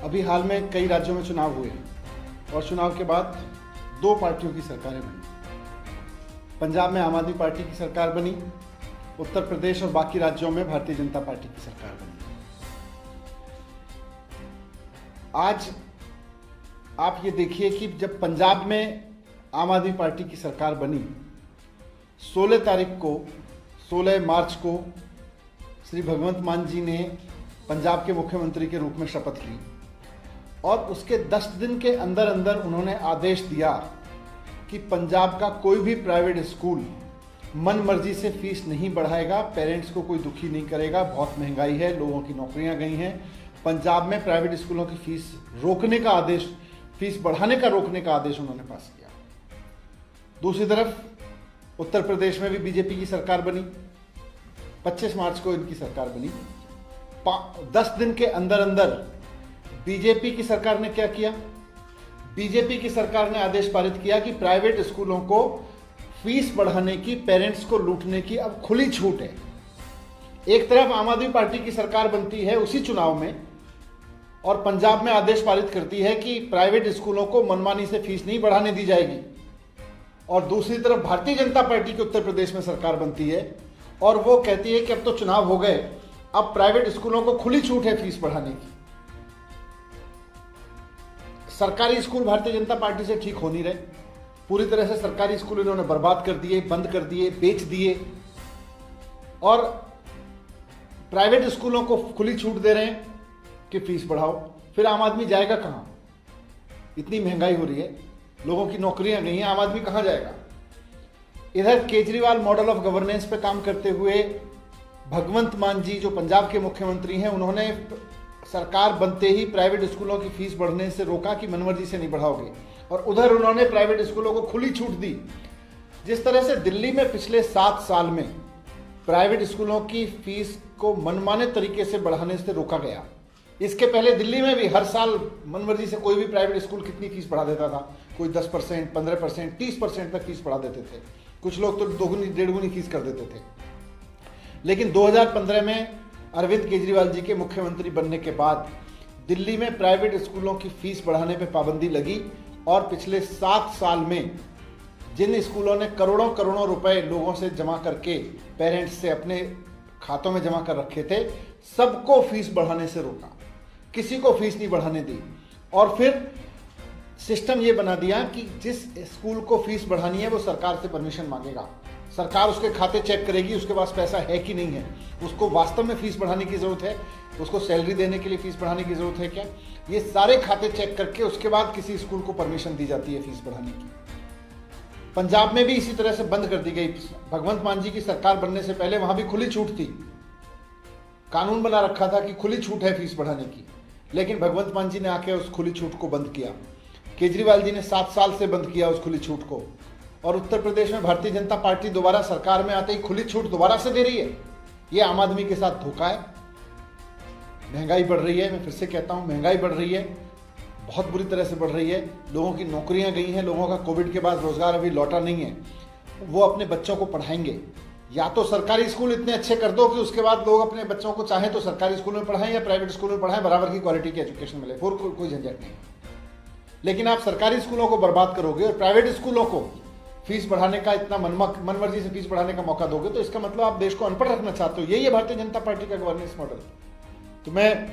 अभी हाल में कई राज्यों में चुनाव हुए और चुनाव के बाद दो पार्टियों की सरकारें बनी। पंजाब में आम आदमी पार्टी की सरकार बनी, उत्तर प्रदेश और बाकी राज्यों में भारतीय जनता पार्टी की सरकार बनी। आज आप ये देखिए कि जब पंजाब में आम आदमी पार्टी की सरकार बनी, 16 मार्च को श्री भगवंत मान जी ने पंजाब के मुख्यमंत्री के रूप में शपथ ली और उसके 10 दिन के अंदर अंदर उन्होंने आदेश दिया कि पंजाब का कोई भी प्राइवेट स्कूल मन मर्जी से फीस नहीं बढ़ाएगा, पेरेंट्स को कोई दुखी नहीं करेगा। बहुत महंगाई है, लोगों की नौकरियां गई हैं। पंजाब में प्राइवेट स्कूलों की फीस रोकने का आदेश, फीस बढ़ाने का रोकने का आदेश उन्होंने पास किया। दूसरी तरफ उत्तर प्रदेश में भी बीजेपी की सरकार बनी, 25 मार्च को इनकी सरकार बनी। 10 दिन के अंदर अंदर बीजेपी की सरकार ने क्या किया? बीजेपी की सरकार ने आदेश पारित किया कि प्राइवेट स्कूलों को फीस बढ़ाने की, पेरेंट्स को लूटने की अब खुली छूट है। एक तरफ आम आदमी पार्टी की सरकार बनती है उसी चुनाव में और पंजाब में आदेश पारित करती है कि प्राइवेट स्कूलों को मनमानी से फीस नहीं बढ़ाने दी जाएगी, और दूसरी तरफ भारतीय जनता पार्टी की उत्तर प्रदेश में सरकार बनती है और वो कहती है कि अब तो चुनाव हो गए, अब प्राइवेट स्कूलों को खुली छूट है फीस बढ़ाने की। सरकारी स्कूल भारतीय जनता पार्टी से ठीक हो नहीं रहे। पूरी तरह से सरकारी स्कूल इन्होंने बर्बाद कर दिए, बंद कर दिए, बेच दिए और प्राइवेट स्कूलों को खुली छूट दे रहे हैं कि फीस बढ़ाओ। फिर आम आदमी जाएगा कहां? इतनी महंगाई हो रही है, लोगों की नौकरियां गई हैं, आम आदमी कहां जाएगा? इधर केजरीवाल मॉडल ऑफ गवर्नेंस पे काम करते हुए भगवंत मान जी जो पंजाब के मुख्यमंत्री हैं, उन्होंने सरकार बनते ही प्राइवेट स्कूलों की फीस बढ़ने से रोका कि मनमर्जी से नहीं बढ़ाओगे, और उधर उन्होंने प्राइवेट स्कूलों को खुली छूट दी। जिस तरह से दिल्ली में पिछले 7 साल में प्राइवेट स्कूलों की फीस को मनमाने तरीके से बढ़ाने से रोका गया, इसके पहले दिल्ली में भी हर साल मनमर्जी से कोई भी प्राइवेट स्कूल कितनी फीस बढ़ा देता था। कोई 10%, 15%, 30% तक फीस बढ़ा देते थे। कुछ लोग तो दोगुनी डेढ़गुनी फीस कर देते थे। लेकिन 2015 में अरविंद केजरीवाल जी के मुख्यमंत्री बनने के बाद दिल्ली में प्राइवेट स्कूलों की फीस बढ़ाने पर पाबंदी लगी और पिछले 7 साल में जिन स्कूलों ने करोड़ों करोड़ों रुपए लोगों से जमा करके, पेरेंट्स से अपने खातों में जमा कर रखे थे, सबको फीस बढ़ाने से रोका, किसी को फीस नहीं बढ़ाने दी। और फिर सिस्टम ये बना दिया कि जिस स्कूल को फीस बढ़ानी है वो सरकार से परमिशन मांगेगा, सरकार उसके खाते चेक करेगी उसके पास पैसा है कि नहीं है, उसको वास्तव में फीस बढ़ाने की जरूरत है, उसको सैलरी देने के लिए फीस बढ़ाने की जरूरत है क्या, ये सारे खाते चेक करके उसके बाद किसी स्कूल को परमिशन दी जाती है फीस बढ़ाने की। पंजाब में भी इसी तरह से बंद कर दी गई। भगवंत मान जी की सरकार बनने से पहले वहां भी खुली छूट थी, कानून बना रखा था कि खुली छूट है फीस बढ़ाने की, लेकिन भगवंत मान जी ने आके उस खुली छूट को बंद किया। केजरीवाल जी ने 7 साल से बंद किया उस खुली छूट को, और उत्तर प्रदेश में भारतीय जनता पार्टी दोबारा सरकार में आते ही खुली छूट दोबारा से दे रही है। ये आम आदमी के साथ धोखा है। महंगाई बढ़ रही है, मैं फिर से कहता हूं, महंगाई बढ़ रही है, बहुत बुरी तरह से बढ़ रही है। लोगों की नौकरियां गई हैं, लोगों का कोविड के बाद रोजगार अभी लौटा नहीं है। वो अपने बच्चों को पढ़ाएंगे, या तो सरकारी स्कूल इतने अच्छे कर दो कि उसके बाद लोग अपने बच्चों को चाहे तो सरकारी स्कूल में पढ़ाएं या प्राइवेट स्कूल में पढ़ाएं, बराबर की क्वालिटी की एजुकेशन मिले, फिर कोई झंझट नहीं। लेकिन आप सरकारी स्कूलों को बर्बाद करोगे और प्राइवेट स्कूलों को फीस बढ़ाने का, इतना मनमर्जी से फीस बढ़ाने का मौका दोगे, तो इसका मतलब आप देश को अनपढ़ रखना चाहते हो। यही है भारतीय जनता पार्टी का गवर्नेंस मॉडल। तो मैं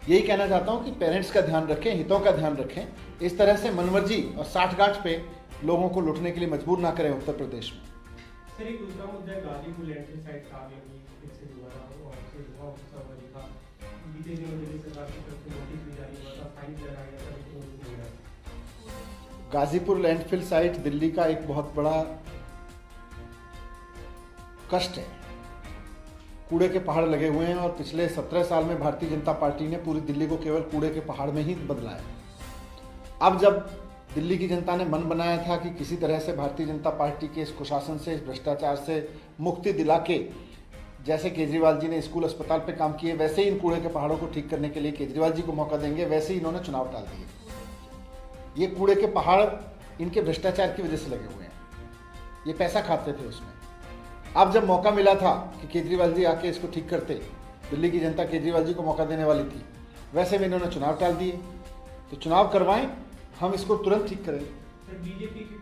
यही कहना चाहता हूं कि पेरेंट्स का ध्यान रखें, हितों का ध्यान रखें, इस तरह से मनमर्जी और साठगांठ पे लोगों को लुटने के लिए मजबूर ना करें उत्तर प्रदेश में। सर, एक दूसरा मुद्दा है गाजीपुर लैंडफिल साइट का आगे फिर से दोबारा और से हुआ उत्सव लिखा, बीते दिनों दिल्ली सरकार की तरफ से नोटिस भी जारी हुआ था, फाइन लगाया गया था, लेकिन वो नहीं मिला। गाजीपुर लैंडफिल साइट दिल्ली का एक बहुत बड़ा कष्ट है। कूड़े के पहाड़ लगे हुए हैं और पिछले 17 साल में भारतीय जनता पार्टी ने पूरी दिल्ली को केवल कूड़े के पहाड़ में ही बदला है। अब जब दिल्ली की जनता ने मन बनाया था कि किसी तरह से भारतीय जनता पार्टी के इस कुशासन से, इस भ्रष्टाचार से मुक्ति दिला के, जैसे केजरीवाल जी ने स्कूल अस्पताल पे काम किए, वैसे ही इन कूड़े के पहाड़ों को ठीक करने के लिए केजरीवाल जी को मौका देंगे, वैसे ही इन्होंने चुनाव टाल दिए। ये कूड़े के पहाड़ इनके भ्रष्टाचार की वजह से लगे हुए हैं, ये पैसा खाते थे उसमें। अब जब मौका मिला था कि केजरीवाल जी आके इसको ठीक करते, दिल्ली की जनता केजरीवाल जी को मौका देने वाली थी, वैसे में इन्होंने चुनाव टाल दिए। तो चुनाव करवाएं, हम इसको तुरंत ठीक करेंगे। बीजेपी की